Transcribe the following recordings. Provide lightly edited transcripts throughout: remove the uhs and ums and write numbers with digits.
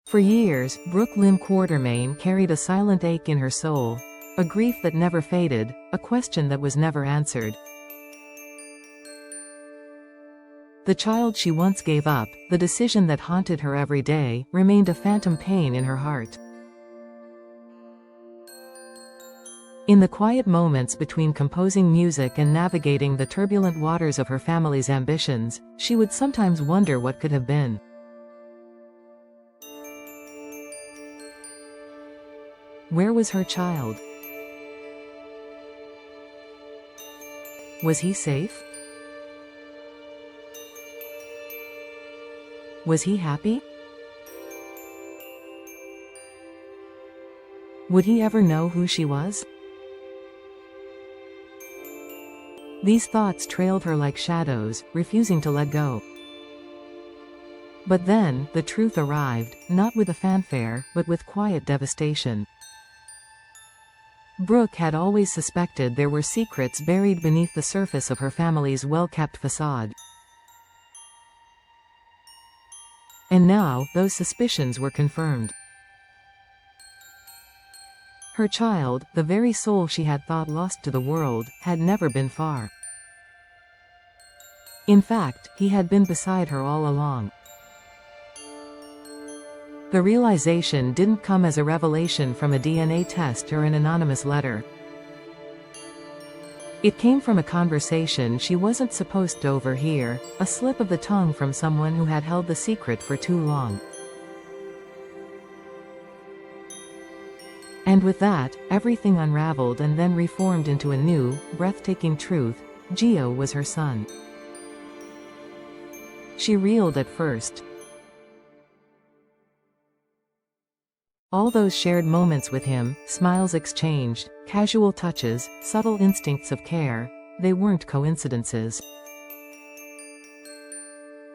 For years, Brooke Lynn Quartermain carried a silent ache in her soul, a grief that never faded, a question that was never answered. The child she once gave up, the decision that haunted her every day, remained a phantom pain in her heart. In the quiet moments between composing music and navigating the turbulent waters of her family's ambitions, she would sometimes wonder what could have been. Where was her child? Was he safe? Was he happy? Would he ever know who she was? These thoughts trailed her like shadows, refusing to let go. But then, the truth arrived, not with a fanfare, but with quiet devastation. Brooke had always suspected there were secrets buried beneath the surface of her family's well-kept facade. And now, those suspicions were confirmed. Her child, the very soul she had thought lost to the world, had never been far. In fact, he had been beside her all along. The realization didn't come as a revelation from a DNA test or an anonymous letter. It came from a conversation she wasn't supposed to overhear, a slip of the tongue from someone who had held the secret for too long. And with that, everything unraveled and then reformed into a new, breathtaking truth: Gio was her son. She reeled at first. All those shared moments with him, smiles exchanged, casual touches, subtle instincts of care, they weren't coincidences.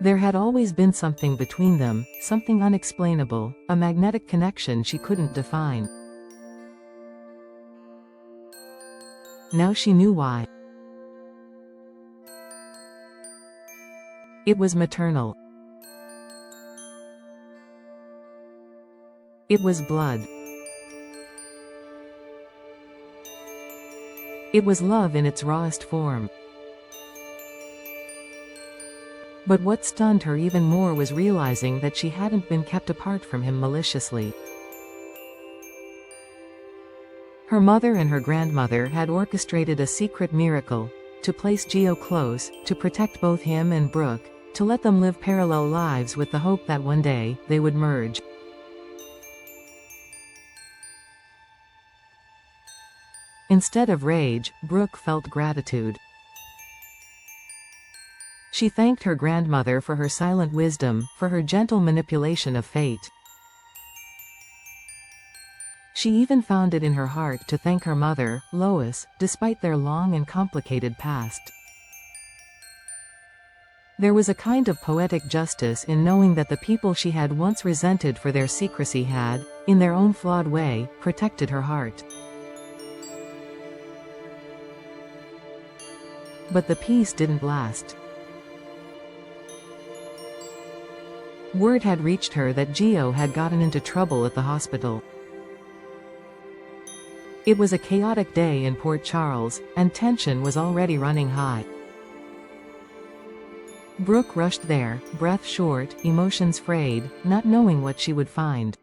There had always been something between them, something unexplainable, a magnetic connection she couldn't define. Now she knew why. It was maternal. It was blood. It was love in its rawest form. But what stunned her even more was realizing that she hadn't been kept apart from him maliciously. Her mother and her grandmother had orchestrated a secret miracle, to place Gio close, to protect both him and Brooke, to let them live parallel lives with the hope that one day, they would merge. Instead of rage, Brooke felt gratitude. She thanked her grandmother for her silent wisdom, for her gentle manipulation of fate. She even found it in her heart to thank her mother, Lois, despite their long and complicated past. There was a kind of poetic justice in knowing that the people she had once resented for their secrecy had, in their own flawed way, protected her heart. But the peace didn't last. Word had reached her that Gio had gotten into trouble at the hospital. It was a chaotic day in Port Charles, and tension was already running high. Brooke rushed there, breath short, emotions frayed, not knowing what she would find.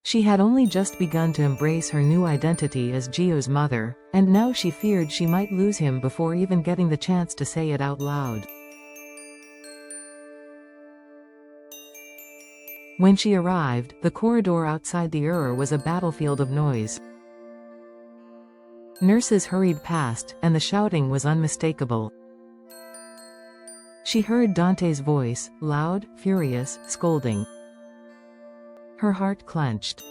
She had only just begun to embrace her new identity as Gio's mother, and now she feared she might lose him before even getting the chance to say it out loud. When she arrived, the corridor outside the ER was a battlefield of noise. Nurses hurried past, and the shouting was unmistakable. She heard Dante's voice, loud, furious, scolding. Her heart clenched.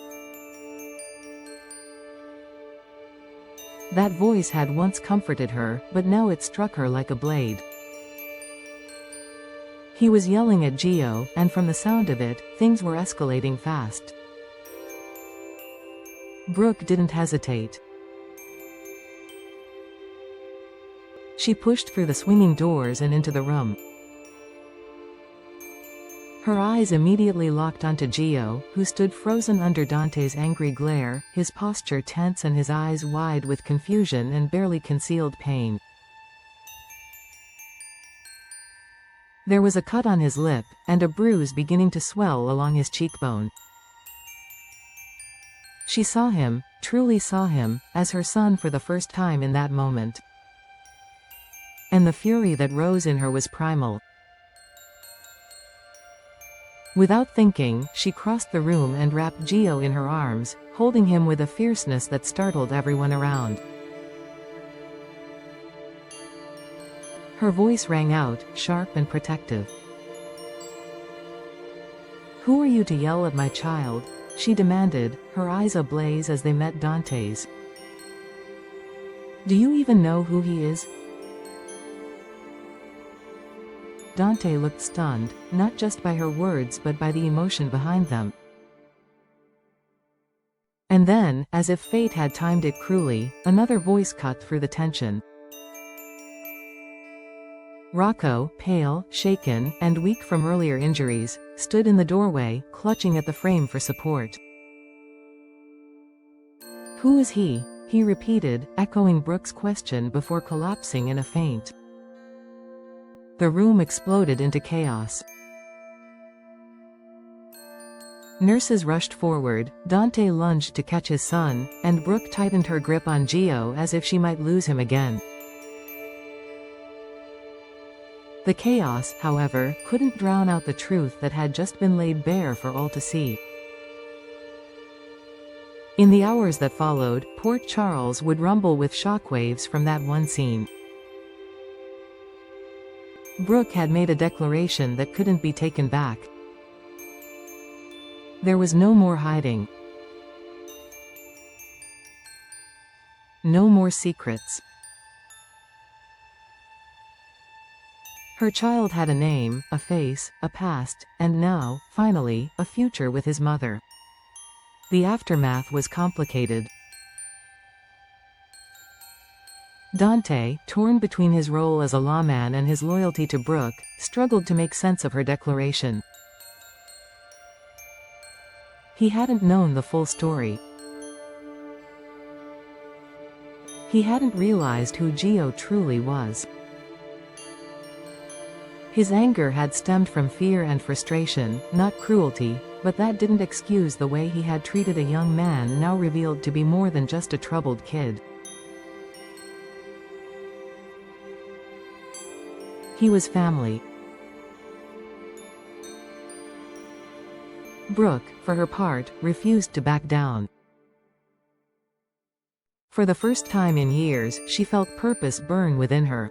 That voice had once comforted her, but now it struck her like a blade. He was yelling at Gio, and from the sound of it, things were escalating fast. Brooke didn't hesitate. She pushed through the swinging doors and into the room. Her eyes immediately locked onto Gio, who stood frozen under Dante's angry glare, his posture tense and his eyes wide with confusion and barely concealed pain. There was a cut on his lip, and a bruise beginning to swell along his cheekbone. She saw him, truly saw him, as her son for the first time in that moment. And the fury that rose in her was primal. Without thinking, she crossed the room and wrapped Gio in her arms, holding him with a fierceness that startled everyone around. Her voice rang out, sharp and protective. "Who are you to yell at my child?" she demanded, her eyes ablaze as they met Dante's. "Do you even know who he is?" Dante looked stunned, not just by her words but by the emotion behind them. And then, as if fate had timed it cruelly, another voice cut through the tension. Rocco, pale, shaken, and weak from earlier injuries, stood in the doorway, clutching at the frame for support. "Who is he?" he repeated, echoing Brooke's question before collapsing in a faint. The room exploded into chaos. Nurses rushed forward, Dante lunged to catch his son, and Brooke tightened her grip on Gio as if she might lose him again. The chaos, however, couldn't drown out the truth that had just been laid bare for all to see. In the hours that followed, Port Charles would rumble with shockwaves from that one scene. Brooke had made a declaration that couldn't be taken back. There was no more hiding. No more secrets. Her child had a name, a face, a past, and now, finally, a future with his mother. The aftermath was complicated. Dante, torn between his role as a lawman and his loyalty to Brooke, struggled to make sense of her declaration. He hadn't known the full story. He hadn't realized who Gio truly was. His anger had stemmed from fear and frustration, not cruelty, but that didn't excuse the way he had treated a young man now revealed to be more than just a troubled kid. He was family. Brooke, for her part, refused to back down. For the first time in years, she felt purpose burn within her.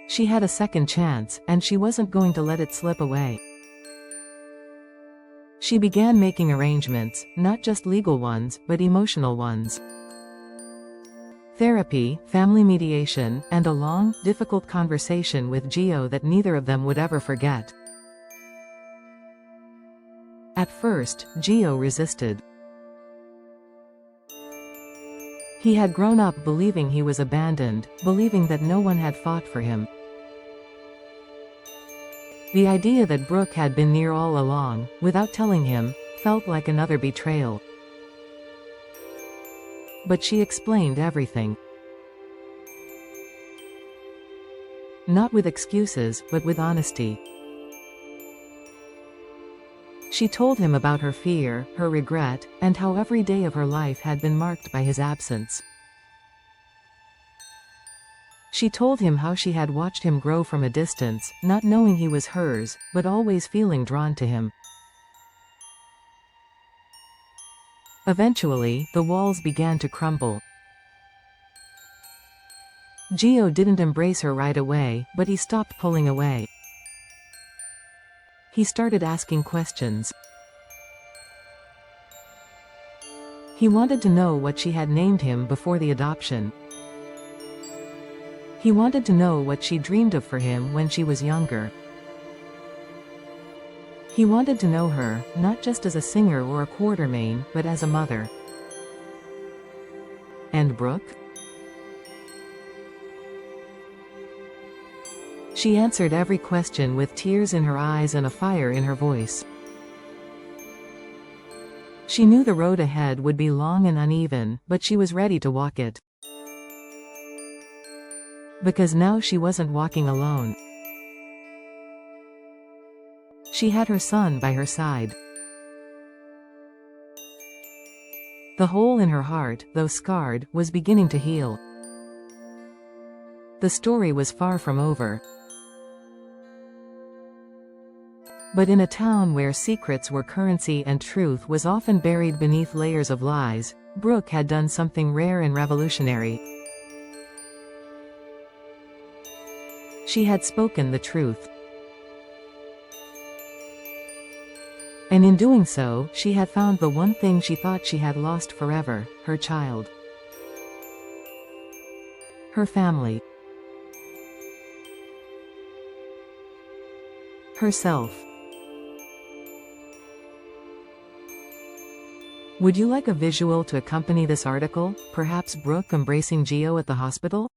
She had a second chance, and she wasn't going to let it slip away. She began making arrangements, not just legal ones, but emotional ones. Therapy, family mediation, and a long, difficult conversation with Gio that neither of them would ever forget. At first, Gio resisted. He had grown up believing he was abandoned, believing that no one had fought for him. The idea that Brooke had been near all along, without telling him, felt like another betrayal. But she explained everything. Not with excuses, but with honesty. She told him about her fear, her regret, and how every day of her life had been marked by his absence. She told him how she had watched him grow from a distance, not knowing he was hers, but always feeling drawn to him. Eventually, the walls began to crumble. Gio didn't embrace her right away, but he stopped pulling away. He started asking questions. He wanted to know what she had named him before the adoption. He wanted to know what she dreamed of for him when she was younger. He wanted to know her, not just as a singer or a quartermain, but as a mother. And Brooke? She answered every question with tears in her eyes and a fire in her voice. She knew the road ahead would be long and uneven, but she was ready to walk it. Because now she wasn't walking alone. She had her son by her side. The hole in her heart, though scarred, was beginning to heal. The story was far from over. But in a town where secrets were currency and truth was often buried beneath layers of lies, Brooke had done something rare and revolutionary. She had spoken the truth. And in doing so, she had found the one thing she thought she had lost forever, her child. Her family. Herself. Would you like a visual to accompany this article, perhaps Brooke embracing Gio at the hospital?